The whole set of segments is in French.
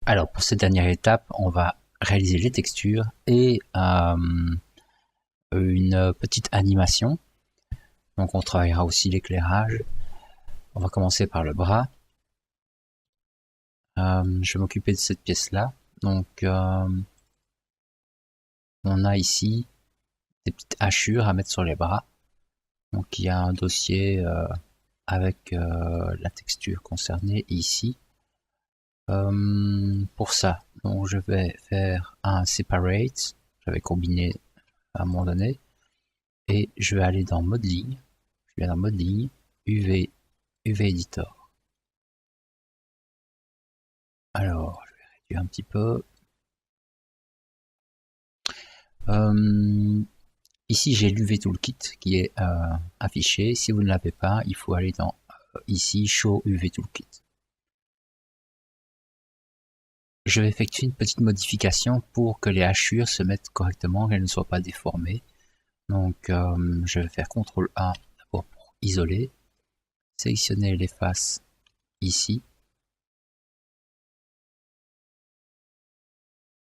Alors pour cette dernière étape, on va réaliser les textures et une petite animation. Donc on travaillera aussi l'éclairage. On va commencer par le bras. Je vais m'occuper de cette pièce-là. Donc on a ici des petites hachures à mettre sur les bras. Donc il y a un dossier avec la texture concernée ici. Pour ça, donc je vais faire un separate. J'avais combiné à un moment donné. Et je vais aller dans modeling. Je vais dans modeling, UV Editor. Alors, je vais réduire un petit peu. Ici, j'ai l'UV Toolkit qui est affiché. Si vous ne l'avez pas, il faut aller dans ici, Show UV Toolkit. Je vais effectuer une petite modification pour que les hachures se mettent correctement, qu'elles ne soient pas déformées. Donc, je vais faire CTRL A d'abord pour isoler, sélectionner les faces ici.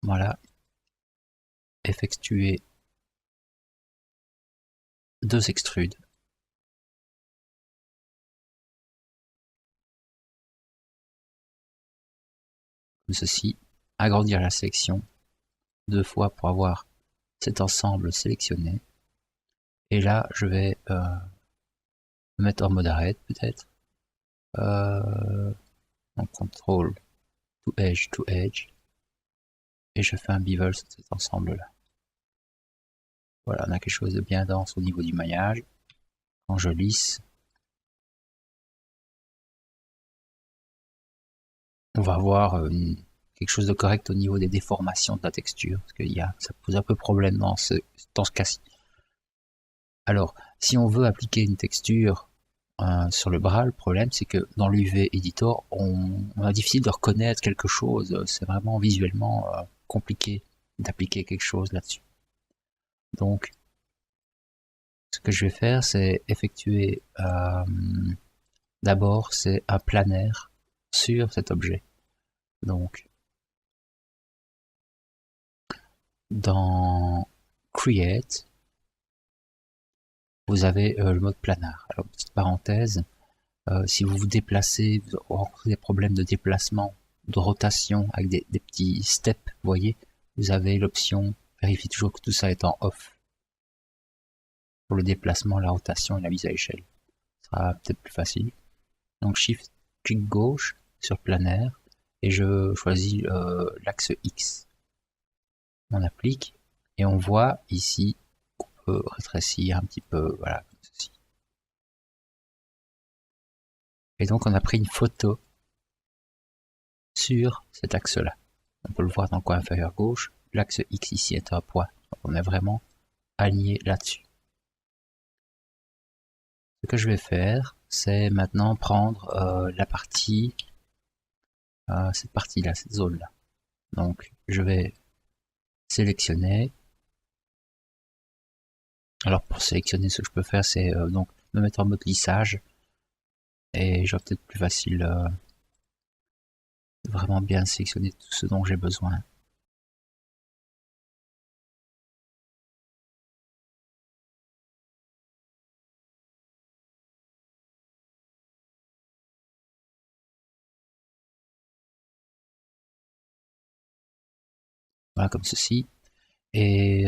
Voilà. Effectuer 2 extrudes. Comme ceci. Agrandir la sélection 2 fois pour avoir cet ensemble sélectionné. Et là, je vais me mettre en mode arrêt peut-être. En contrôle to edge. Et je fais un bevel sur cet ensemble-là. Voilà, on a quelque chose de bien dense au niveau du maillage. Quand je lisse, on va avoir quelque chose de correct au niveau des déformations de la texture. Parce que ça pose un peu problème dans ce cas-ci. Alors, si on veut appliquer une texture sur le bras, le problème c'est que dans l'UV Editor, on a difficile de reconnaître quelque chose. C'est vraiment visuellement compliqué d'appliquer quelque chose là-dessus. Donc, ce que je vais faire, c'est effectuer d'abord c'est un planaire sur cet objet. Donc, dans Create, vous avez le mode planar. Alors, petite parenthèse, si vous vous déplacez, vous aurez des problèmes de déplacement, de rotation avec des petits steps, vous voyez, vous avez l'option, vérifiez toujours que tout ça est en off. Pour le déplacement, la rotation et la mise à échelle. Ce sera peut-être plus facile. Donc Shift, clic gauche sur planaire et je choisis l'axe X. On applique et on voit ici qu'on peut rétrécir un petit peu, voilà, comme ceci. Et donc on a pris une photo sur cet axe-là. On peut le voir dans le coin inférieur gauche. L'axe X ici est un point. Donc on est vraiment aligné là-dessus. Ce que je vais faire, c'est maintenant prendre la partie, cette partie-là, cette zone-là. Donc je vais sélectionner. Alors pour sélectionner, ce que je peux faire, c'est donc me mettre en mode lissage. Et j'aurai peut-être plus facile de vraiment bien sélectionner tout ce dont j'ai besoin. Voilà, comme ceci. Et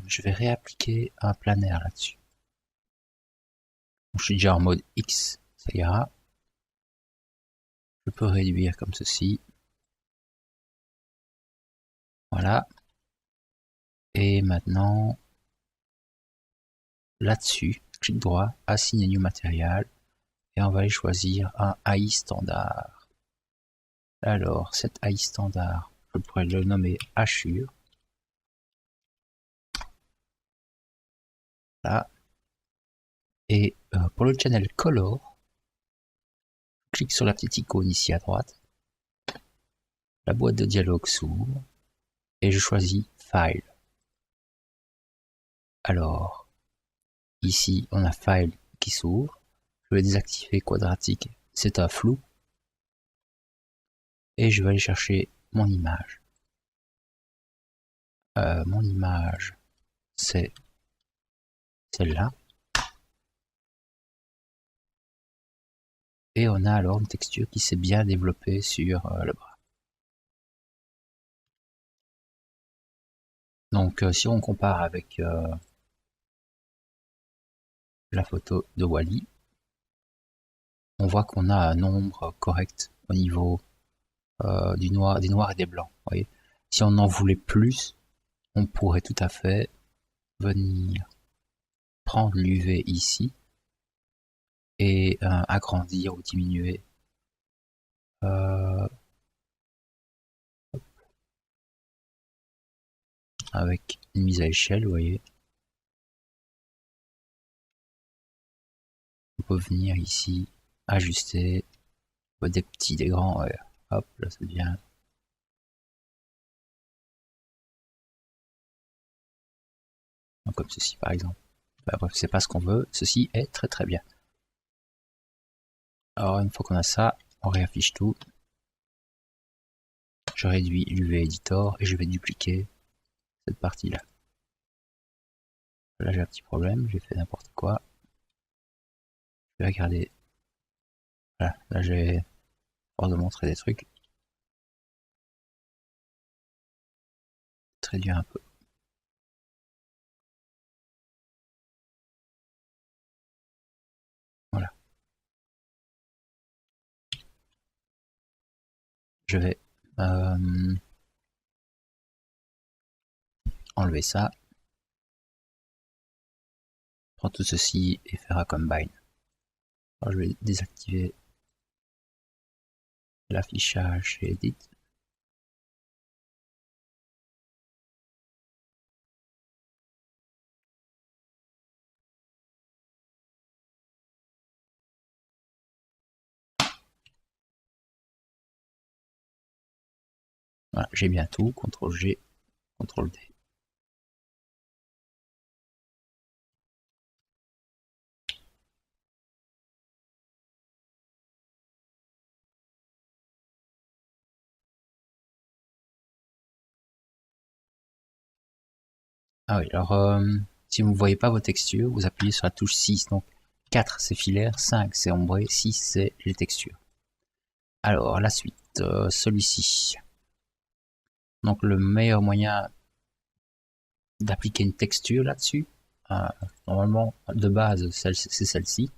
je vais réappliquer un planaire là-dessus. Je suis déjà en mode X, ça ira. Je peux réduire comme ceci. Voilà. Et maintenant, là-dessus, clic droit, assigner new material. Et on va aller choisir un AI standard. Alors, cet AI standard, je pourrais le nommer hachure. Là. Et pour le channel color, je clique sur la petite icône ici à droite. La boîte de dialogue s'ouvre et je choisis File. Alors, ici, on a File qui s'ouvre. Je vais désactiver quadratique, c'est un flou. Et je vais aller chercher mon image. Mon image, c'est celle-là. Et on a alors une texture qui s'est bien développée sur le bras. Donc si on compare avec la photo de Wally, on voit qu'on a un nombre correct au niveau des noirs et des blancs. Vous voyez, si on en voulait plus, on pourrait tout à fait venir prendre l'UV ici et agrandir ou diminuer avec une mise à échelle, vous voyez. On peut venir ici ajuster des petits, des grands, ouais. Hop, là ça devient comme ceci par exemple. Bah, bref, c'est pas ce qu'on veut, ceci est très très bien. Alors une fois qu'on a ça, on réaffiche tout. Je réduis l'UV Editor et je vais dupliquer cette partie-là. Là j'ai un petit problème, j'ai fait n'importe quoi. Je vais regarder. Voilà, là j'ai force de montrer des trucs. Réduire un peu. Voilà. Je vais enlever ça. Prendre tout ceci et faire un combine. Alors je vais désactiver l'affichage et Edit. Voilà, j'ai bien tout. CTRL G, CTRL D. Ah oui, alors si vous ne voyez pas vos textures, vous appuyez sur la touche 6. Donc 4 c'est filaire, 5 c'est ombré, 6 c'est les textures. Alors la suite, celui-ci. Donc le meilleur moyen d'appliquer une texture là-dessus, normalement de base c'est celle-ci.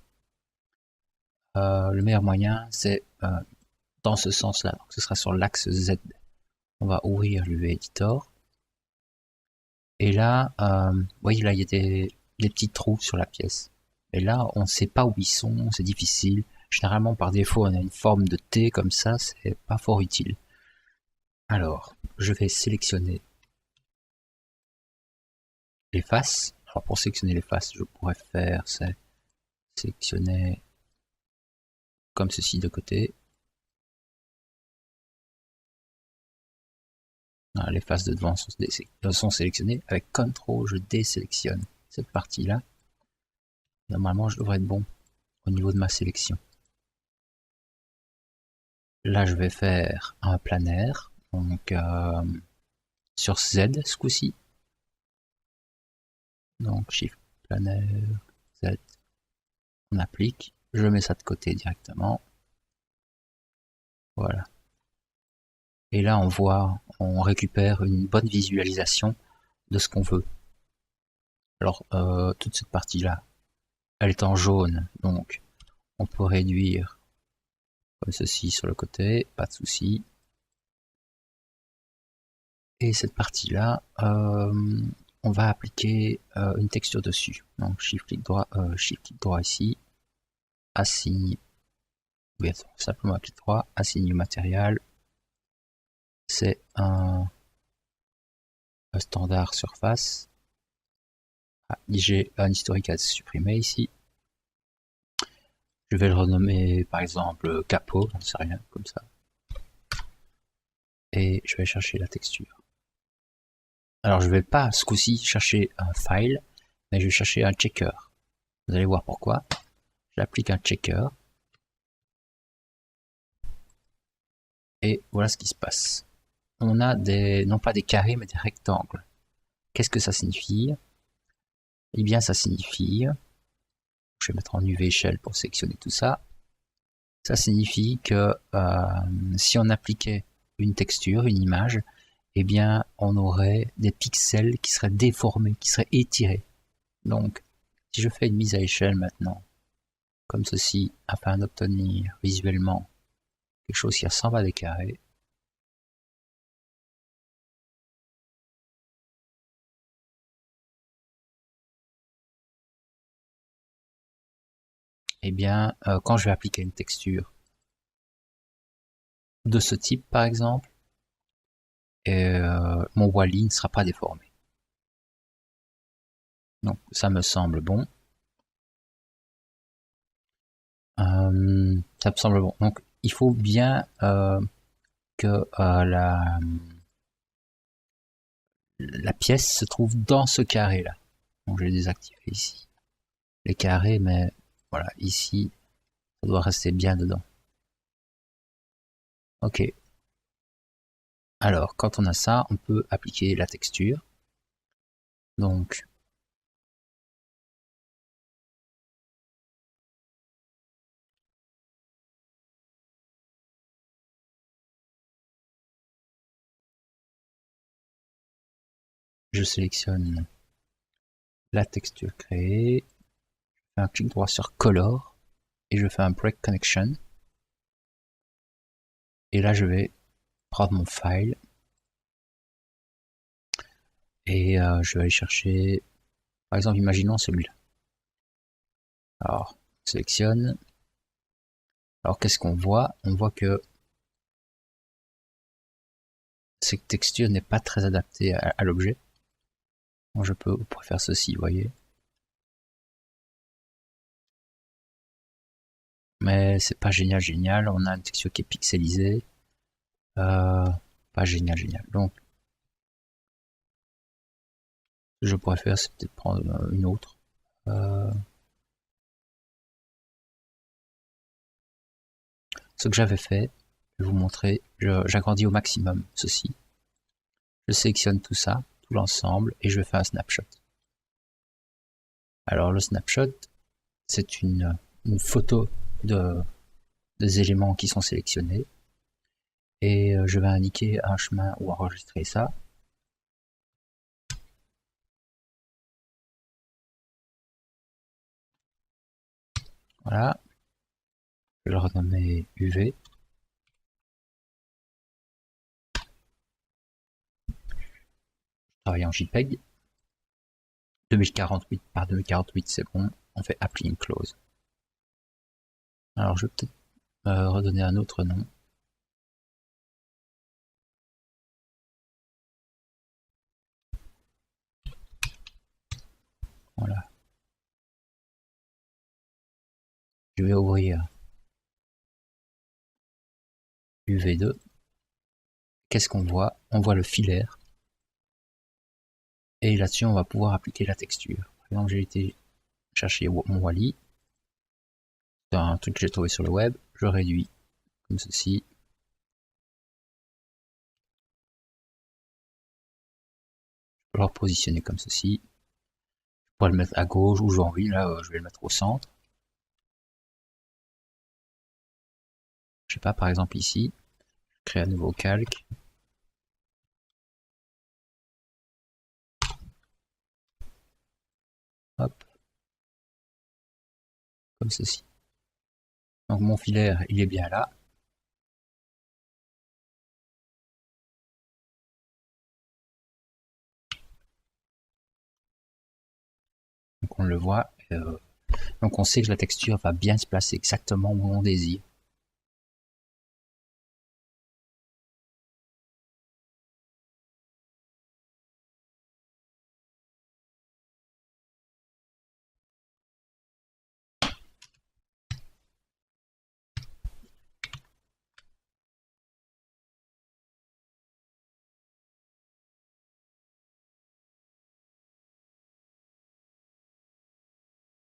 Le meilleur moyen c'est dans ce sens-là. Donc ce sera sur l'axe Z. On va ouvrir l'UV Editor. Et là, vous voyez là il y a des petits trous sur la pièce. Et là, on ne sait pas où ils sont, c'est difficile. Généralement, par défaut, on a une forme de T comme ça, c'est pas fort utile. Alors, je vais sélectionner les faces. Alors, pour sélectionner les faces, je pourrais faire, c'est sélectionner comme ceci de côté. Voilà, les faces de devant sont sélectionnées. Avec CTRL, je désélectionne cette partie-là. Normalement, je devrais être bon au niveau de ma sélection. Là, je vais faire un planaire, donc sur Z ce coup-ci. Donc Shift planaire Z, on applique. Je mets ça de côté directement. Voilà. Et là, on récupère une bonne visualisation de ce qu'on veut. Alors, toute cette partie-là, elle est en jaune, donc on peut réduire comme ceci sur le côté, pas de souci. Et cette partie-là, on va appliquer une texture dessus. Donc shift clic droit ici, assigne, oui, simplement clic droit, assigne matériel. C'est un standard surface. J'ai un historique à supprimer ici. Je vais le renommer par exemple capot, j'en sais rien, comme ça. Et je vais chercher la texture. Alors je vais pas ce coup-ci chercher un file, mais je vais chercher un checker. Vous allez voir pourquoi. J'applique un checker. Et voilà ce qui se passe. on a non pas des carrés, mais des rectangles. Qu'est-ce que ça signifie? Eh bien, ça signifie, je vais mettre en UV échelle pour sélectionner tout ça. Ça signifie que si on appliquait une texture, une image, eh bien, on aurait des pixels qui seraient déformés, qui seraient étirés. Donc, si je fais une mise à échelle maintenant, comme ceci, afin d'obtenir visuellement quelque chose qui ressemble à des carrés, eh bien, quand je vais appliquer une texture de ce type, par exemple, mon Wally ne sera pas déformé. Donc, ça me semble bon. Ça me semble bon. Donc, il faut bien que la pièce se trouve dans ce carré-là. Donc, je vais désactiver ici les carrés, mais voilà, ici, ça doit rester bien dedans. Ok. Alors, quand on a ça, on peut appliquer la texture. Donc, je sélectionne la texture créée, je fais un clic droit sur Color, et je fais un Break Connection. Et là, je vais prendre mon file, et je vais aller chercher, par exemple, imaginons celui-là. Alors, on sélectionne. Alors, qu'est-ce qu'on voit? On voit que cette texture n'est pas très adaptée à l'objet. Donc, je peux faire ceci, vous voyez. Mais c'est pas génial. On a une texture qui est pixelisée. Pas génial. Donc, ce que je pourrais faire, c'est peut-être prendre une autre. Ce que j'avais fait, je vais vous montrer, j'agrandis au maximum ceci. Je sélectionne tout ça, tout l'ensemble, et je fais un snapshot. Alors le snapshot, c'est une photo des éléments qui sont sélectionnés, et je vais indiquer un chemin où enregistrer ça. Voilà, je vais le renommer UV. Je travaille en JPEG. 2048 par 2048, c'est bon. On fait Apply and Close. Alors je vais peut-être redonner un autre nom. Voilà. Je vais ouvrir UV2. Qu'est-ce qu'on voit? On voit le filaire. Et là-dessus, on va pouvoir appliquer la texture. Par exemple, j'ai été chercher mon Wally. C'est un truc que j'ai trouvé sur le web. Je réduis comme ceci. Je peux le repositionner comme ceci. Je pourrais le mettre à gauche où j'ai envie. Là, je vais le mettre au centre. Je sais pas, par exemple ici. Je crée un nouveau calque. Hop. Comme ceci. Donc mon filaire, il est bien là. Donc on le voit. Donc on sait que la texture va bien se placer exactement où on désire.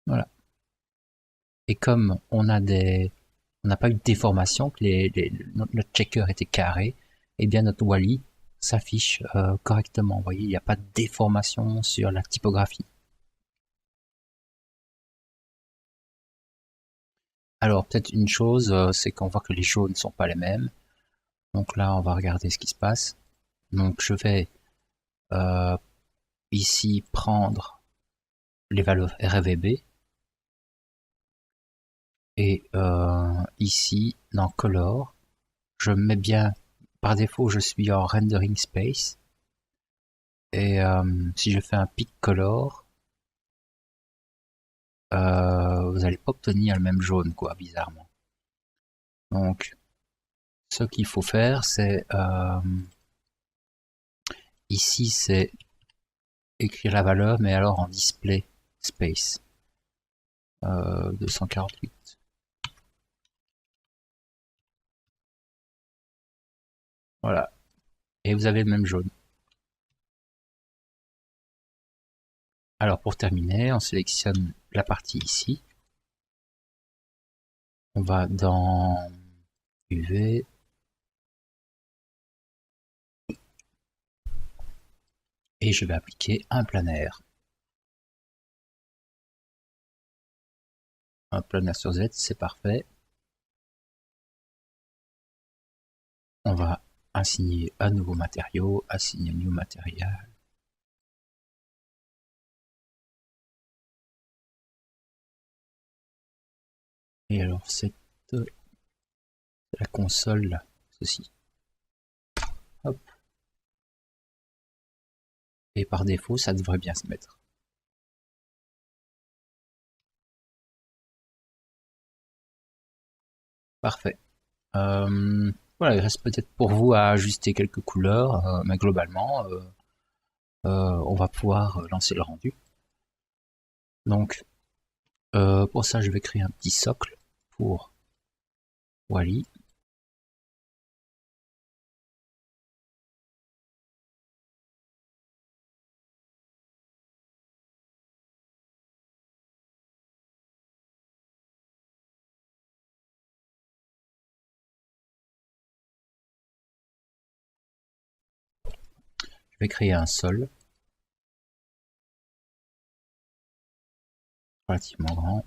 Voilà. Et comme on n'a pas eu de déformation, que notre checker était carré, et bien notre Wally s'affiche correctement. Vous voyez, il n'y a pas de déformation sur la typographie. Alors peut-être une chose, c'est qu'on voit que les jaunes ne sont pas les mêmes. Donc là, on va regarder ce qui se passe. Donc je vais ici prendre les valeurs RVB. Et ici, dans Color, je mets bien, par défaut, je suis en Rendering Space. Et si je fais un Pick Color, vous n'allez pas obtenir le même jaune, quoi, bizarrement. Donc, ce qu'il faut faire, c'est ici, c'est écrire la valeur, mais alors en display space 248. Voilà. Et vous avez le même jaune. Alors pour terminer, on sélectionne la partie ici. On va dans UV. Et je vais appliquer un planaire. Un planaire sur Z, c'est parfait. On va assigner un nouveau matériau, assigner new material. Et alors c'est la console, ceci. Hop. Et par défaut, ça devrait bien se mettre. Parfait. Voilà, il reste peut-être pour vous à ajuster quelques couleurs, mais globalement, on va pouvoir lancer le rendu. Donc, pour ça, je vais créer un petit socle pour Wally. Je vais créer un sol relativement grand.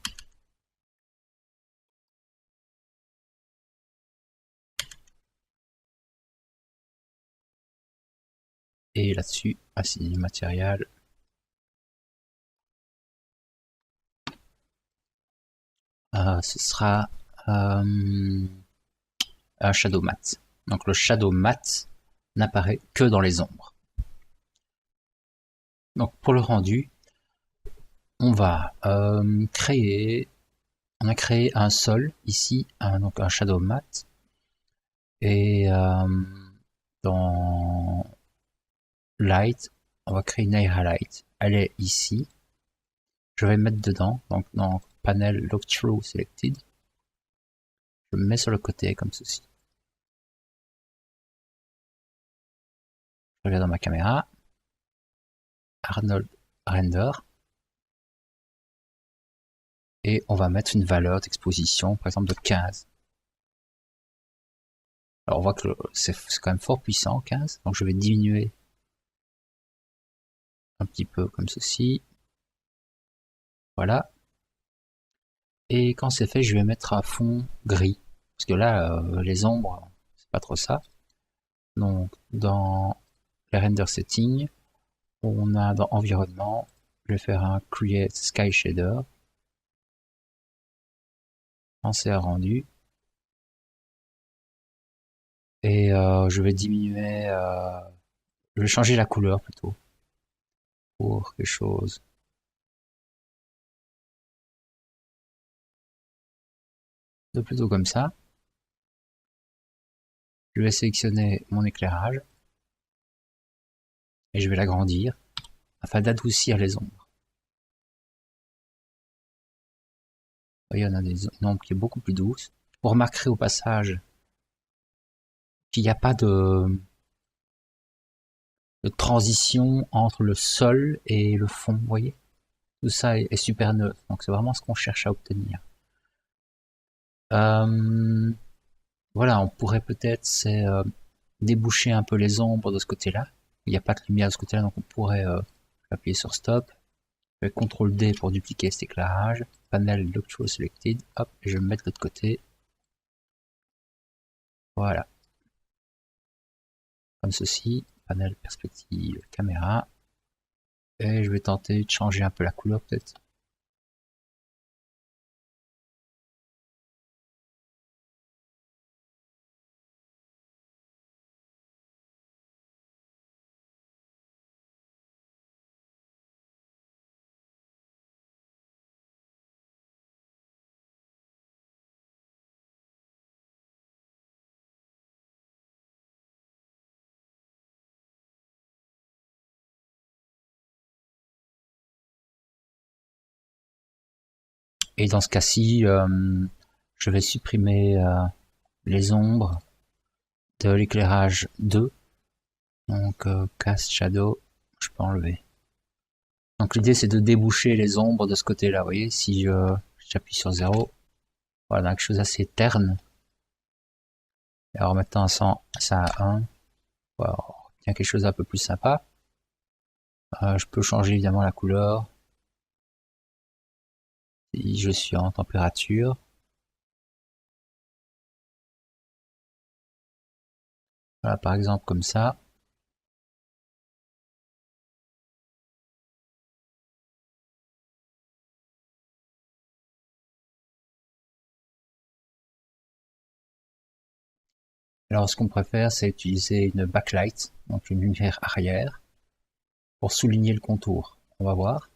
Et là-dessus, assigner matériel. Ce sera un shadow matte. Donc le shadow matte n'apparaît que dans les ombres. Donc pour le rendu, on va créer, on a créé un sol ici, donc un shadow matte, et dans light, on va créer une highlight. Elle est ici. Je vais mettre dedans, donc dans panel look through selected, je mets sur le côté comme ceci. Je reviens dans ma caméra, Arnold Render, et on va mettre une valeur d'exposition, par exemple de 15. Alors on voit que c'est quand même fort puissant, 15, donc je vais diminuer un petit peu comme ceci. Voilà. Et quand c'est fait, je vais mettre à fond gris, parce que là, les ombres, c'est pas trop ça. Donc dans les render settings, on a dans environnement, je vais faire un create sky shader, lancer un rendu, et je vais diminuer, je vais changer la couleur plutôt pour quelque chose de plutôt comme ça. Je vais sélectionner mon éclairage et je vais l'agrandir afin d'adoucir les ombres. Vous voyez, on a une ombre qui est beaucoup plus douce. Vous remarquerez au passage qu'il n'y a pas de transition entre le sol et le fond, vous voyez. Tout ça est super neutre, donc c'est vraiment ce qu'on cherche à obtenir. Voilà, on pourrait peut-être déboucher un peu les ombres de ce côté-là. Il n'y a pas de lumière de ce côté-là, donc on pourrait appuyer sur Stop. Je vais CTRL D pour dupliquer cet éclairage. Panel Lock Show Selected. Hop, et je vais me mettre de l'autre côté. Voilà. Comme ceci. Panel perspective caméra. Et je vais tenter de changer un peu la couleur peut-être. Et dans ce cas-ci, je vais supprimer les ombres de l'éclairage 2. Donc Cast Shadow, je peux enlever. Donc l'idée c'est de déboucher les ombres de ce côté-là. Vous voyez, si j'appuie sur 0, voilà, quelque chose assez terne. Alors maintenant ça à 1, voilà, on obtient quelque chose d'un peu plus sympa. Je peux changer évidemment la couleur. Si je suis en température. Voilà, par exemple comme ça. Alors ce qu'on préfère, c'est utiliser une backlight, donc une lumière arrière, pour souligner le contour. On va voir.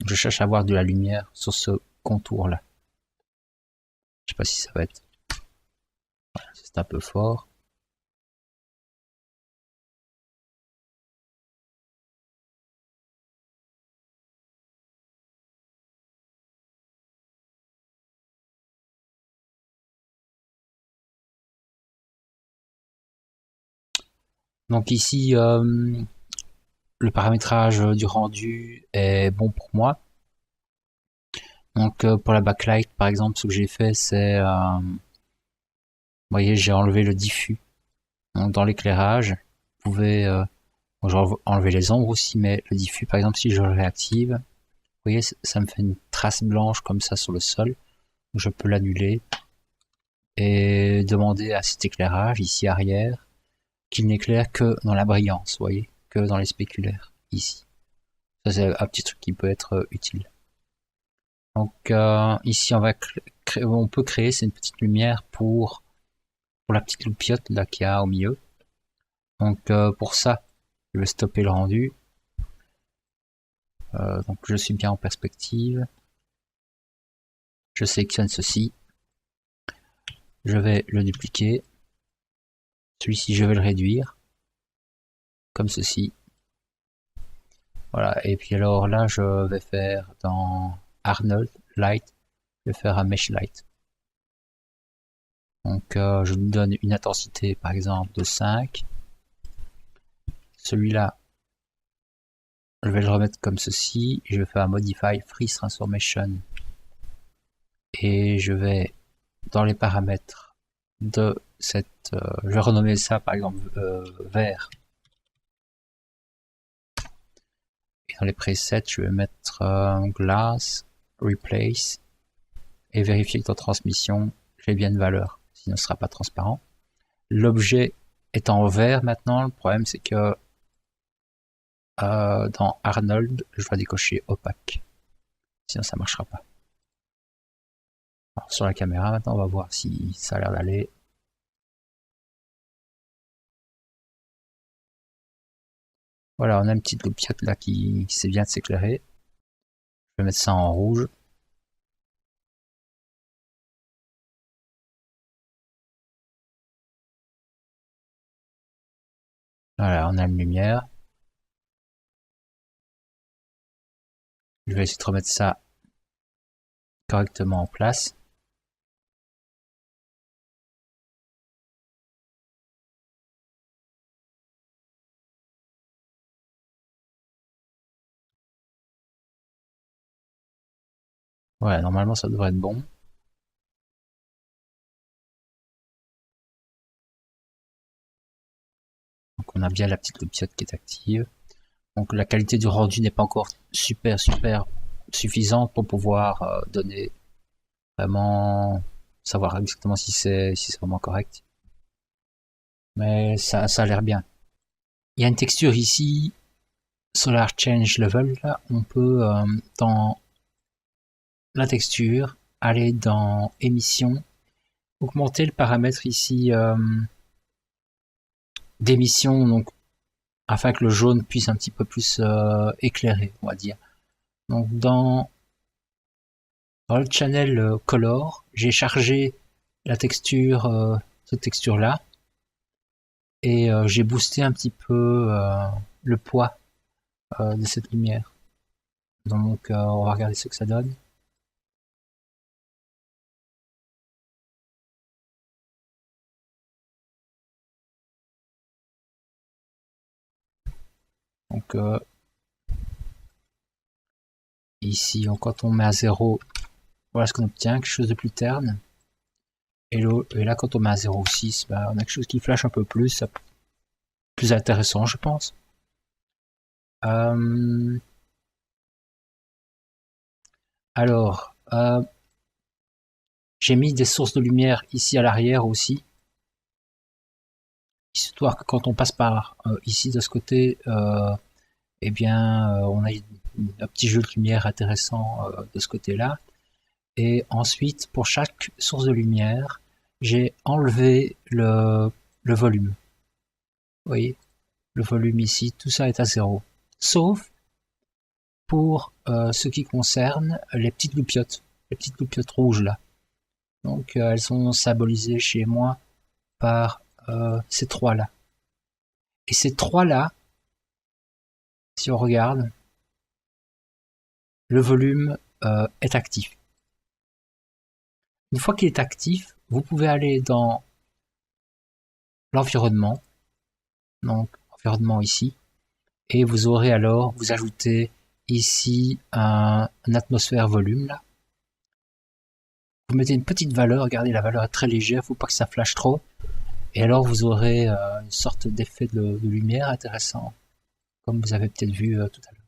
Je cherche à avoir de la lumière sur ce contour-là. Je sais pas si ça va être... Voilà, c'est un peu fort. Donc ici, le paramétrage du rendu est bon pour moi. Donc pour la backlight, par exemple, ce que j'ai fait, c'est... vous voyez, j'ai enlevé le diffus. Donc dans l'éclairage, vous pouvez... j'ai enlevé les ombres aussi, mais le diffus, par exemple, si je le réactive, vous voyez, ça me fait une trace blanche comme ça sur le sol. Je peux l'annuler et demander à cet éclairage, ici arrière, qu'il n'éclaire que dans la brillance, vous voyez, que dans les spéculaires, ici. Ça c'est un petit truc qui peut être utile. Donc ici on peut créer, c'est une petite lumière pour la petite loupiote là qu'il y a au milieu. Donc pour ça, je vais stopper le rendu. Donc je suis bien en perspective. Je sélectionne ceci. Je vais le dupliquer. Celui-ci, je vais le réduire. Comme ceci. Voilà. Et puis alors là, je vais faire dans Arnold Light, je vais faire un Mesh Light. Donc je lui donne une intensité par exemple de 5. Celui-là, je vais le remettre comme ceci. Je vais faire un Modify Freeze Transformation. Et je vais dans les paramètres de cette... je vais renommer ça par exemple vert. Et dans les presets, je vais mettre Glass, Replace. Et vérifier que dans Transmission, j'ai bien une valeur. Sinon ce ne sera pas transparent. L'objet est en vert maintenant. Le problème c'est que dans Arnold, je dois décocher opaque. Sinon ça marchera pas. Alors, sur la caméra maintenant, on va voir si ça a l'air d'aller. Voilà, on a une petite loupiote là qui sait bien de s'éclairer. Je vais mettre ça en rouge. Voilà, on a une lumière. Je vais essayer de remettre ça correctement en place. Ouais, normalement ça devrait être bon. Donc on a bien la petite loupiote qui est active. Donc la qualité du rendu n'est pas encore super suffisante pour pouvoir donner vraiment savoir exactement si c'est vraiment correct. Mais ça a l'air bien. Il y a une texture ici, Solar Change Level, là, on peut dans la texture, aller dans émission, augmenter le paramètre ici d'émission, donc afin que le jaune puisse un petit peu plus éclairer, on va dire. Donc dans le channel color, j'ai chargé la texture, cette texture là, et j'ai boosté un petit peu le poids de cette lumière. Donc on va regarder ce que ça donne. Donc ici, quand on met à 0, voilà ce qu'on obtient, quelque chose de plus terne. Et là, quand on met à 0,6, bah, on a quelque chose qui flash un peu plus, plus intéressant, je pense. Alors, j'ai mis des sources de lumière ici à l'arrière aussi, histoire que quand on passe par ici de ce côté, eh bien, on a un petit jeu de lumière intéressant de ce côté-là. Et ensuite, pour chaque source de lumière, j'ai enlevé le volume. Vous voyez, le volume ici, tout ça est à 0. Sauf pour ce qui concerne les petites loupiotes rouges là. Donc elles sont symbolisées chez moi par ces trois là. Et ces trois là, si on regarde, le volume est actif. Une fois qu'il est actif, vous pouvez aller dans l'environnement, donc environnement ici, et vous aurez alors, vous ajoutez ici un atmosphère volume là. Vous mettez une petite valeur, regardez la valeur est très légère, faut pas que ça flash trop. Et alors vous aurez une sorte d'effet de lumière intéressant, comme vous avez peut-être vu tout à l'heure.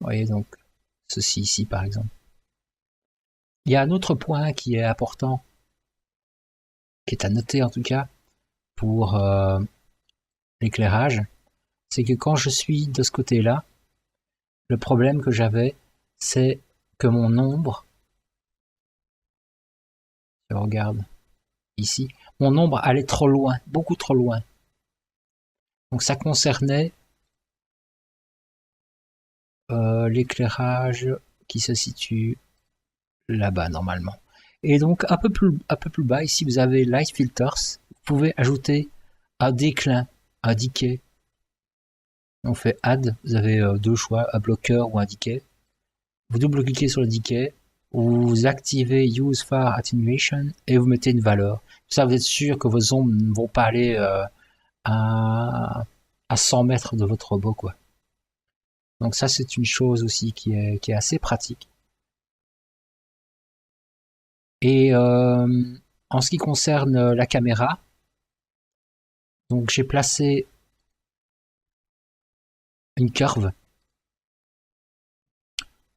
Vous voyez donc ceci ici par exemple. Il y a un autre point qui est important, qui est à noter en tout cas, pour l'éclairage, c'est que quand je suis de ce côté-là, le problème que j'avais, c'est que mon ombre, si je regarde ici, mon ombre allait trop loin, beaucoup trop loin. Donc ça concernait l'éclairage qui se situe là-bas normalement. Et donc un peu plus bas, ici vous avez Light Filters, vous pouvez ajouter un déclin, un decay. On fait Add, vous avez deux choix, un bloqueur ou un decay. Vous double-cliquez sur le decay, vous activez Use Far Attenuation et vous mettez une valeur. Ça, vous êtes sûr que vos ombres ne vont pas aller à 100 mètres de votre robot, quoi. Donc ça, c'est une chose aussi qui est assez pratique. Et en ce qui concerne la caméra, donc j'ai placé une curve.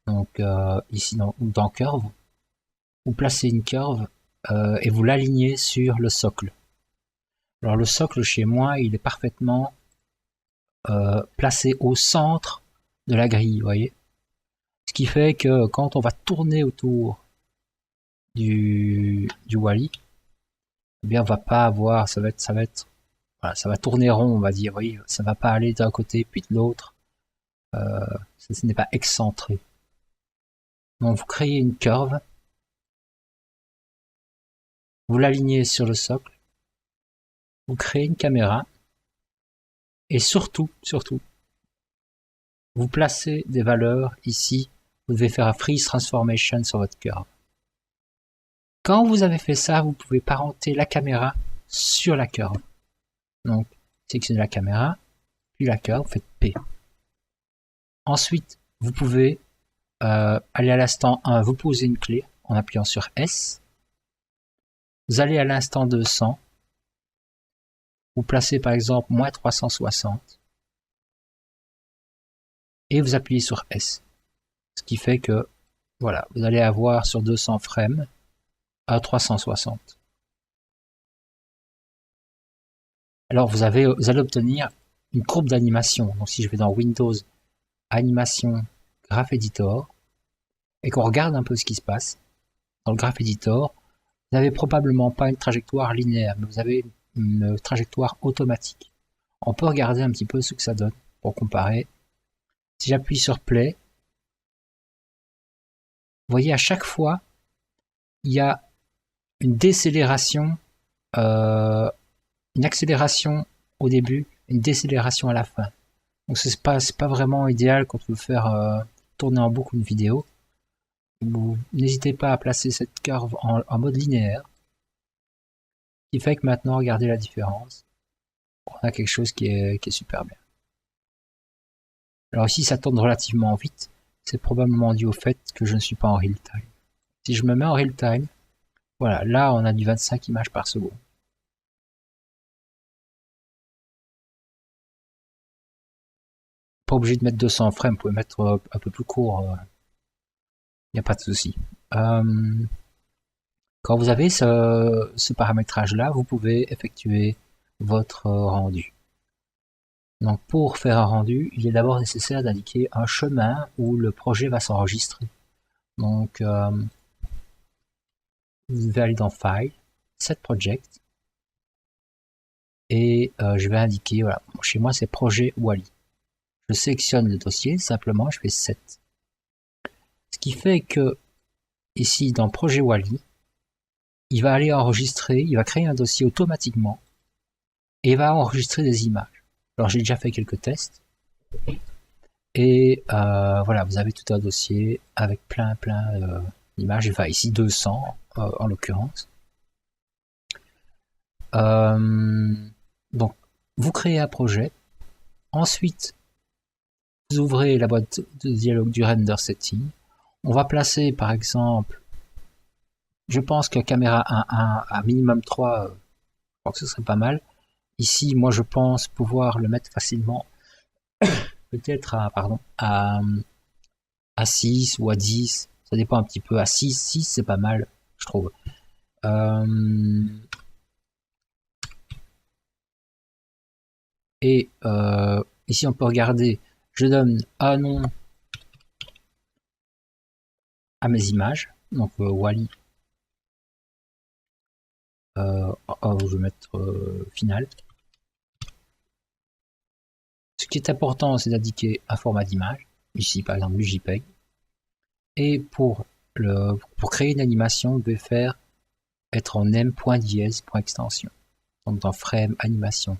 Donc ici dans curve, vous placez une curve et vous l'alignez sur le socle. Alors le socle chez moi, il est parfaitement placé au centre de la grille, vous voyez. Ce qui fait que quand on va tourner autour du Wally, eh bien on va pas avoir, voilà, ça va tourner rond, on va dire, vous voyez, ça va pas aller d'un côté puis de l'autre. Ce n'est pas excentré. Donc vous créez une curve, vous l'alignez sur le socle, vous créez une caméra, et surtout, vous placez des valeurs ici, vous devez faire un freeze transformation sur votre curve. Quand vous avez fait ça, vous pouvez parenter la caméra sur la curve. Donc, sélectionnez la caméra, puis la carte, vous faites P. Ensuite, vous pouvez aller à l'instant 1, vous posez une clé en appuyant sur S. Vous allez à l'instant 200. Vous placez par exemple moins 360. Et vous appuyez sur S. Ce qui fait que, voilà, vous allez avoir sur 200 frames à 360. Alors vous allez obtenir une courbe d'animation. Donc si je vais dans Windows, Animation, Graph Editor, et qu'on regarde un peu ce qui se passe, dans le Graph Editor, vous n'avez probablement pas une trajectoire linéaire, mais vous avez une trajectoire automatique. On peut regarder un petit peu ce que ça donne pour comparer. Si j'appuie sur Play, vous voyez à chaque fois, il y a une décélération, une accélération au début, une décélération à la fin. Donc c'est pas vraiment idéal quand on veut faire tourner en boucle une vidéo. N'hésitez pas à placer cette curve en mode linéaire. Ce qui fait que maintenant, regardez la différence. On a quelque chose qui est super bien. Alors ici, ça tourne relativement vite. C'est probablement dû au fait que je ne suis pas en real time. Si je me mets en real time, voilà, là on a du 25 images par seconde. Pas obligé de mettre 200 frames, vous pouvez mettre un peu plus court. Il n'y a pas de souci. Quand vous avez ce paramétrage-là, vous pouvez effectuer votre rendu. Donc pour faire un rendu, il est d'abord nécessaire d'indiquer un chemin où le projet va s'enregistrer. Donc vous devez aller dans File, Set Project, et je vais indiquer, voilà, chez moi c'est projet Wally. Je sélectionne le dossier, simplement je fais Set. Ce qui fait que ici dans projet Wally, il va aller enregistrer, il va créer un dossier automatiquement et il va enregistrer des images. Alors j'ai déjà fait quelques tests et voilà, vous avez tout un dossier avec plein d'images, enfin ici 200 en l'occurrence. Donc vous créez un projet, ensuite vous ouvrez la boîte de dialogue du render setting. On va placer par exemple, je pense que caméra 1.1 à minimum 3, je crois que ce serait pas mal. Ici, moi je pense pouvoir le mettre facilement, peut-être à 6 ou à 10, ça dépend un petit peu. À 6 c'est pas mal, je trouve. Et ici on peut regarder, je donne un nom à mes images, donc Wally, je vais mettre final. Ce qui est important, c'est d'indiquer un format d'image, ici par exemple le JPEG. Et pour créer une animation, vous devez faire être en name.dièse.extension. Donc dans frame animation.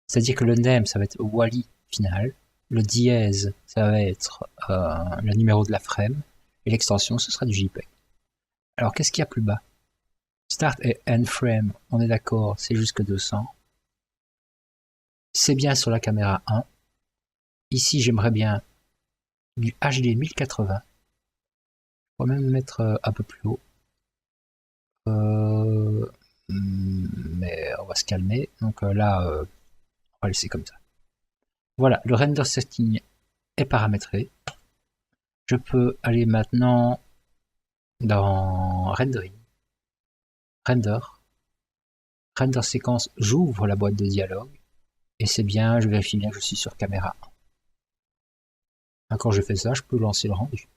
C'est-à-dire que le name, ça va être Wally final. Le dièse, ça va être le numéro de la frame. Et l'extension, ce sera du JPEG. Alors qu'est-ce qu'il y a plus bas? Start et end frame, on est d'accord, c'est jusque 200. C'est bien sur la caméra 1. Ici, j'aimerais bien du HD 1080. On va même mettre un peu plus haut. Mais on va se calmer. Donc là, on va laisser comme ça. Voilà, le render setting est paramétré. Je peux aller maintenant dans rendering, render séquence, j'ouvre la boîte de dialogue et c'est bien, je vérifie bien que je suis sur caméra 1. Quand je fais ça, je peux lancer le rendu.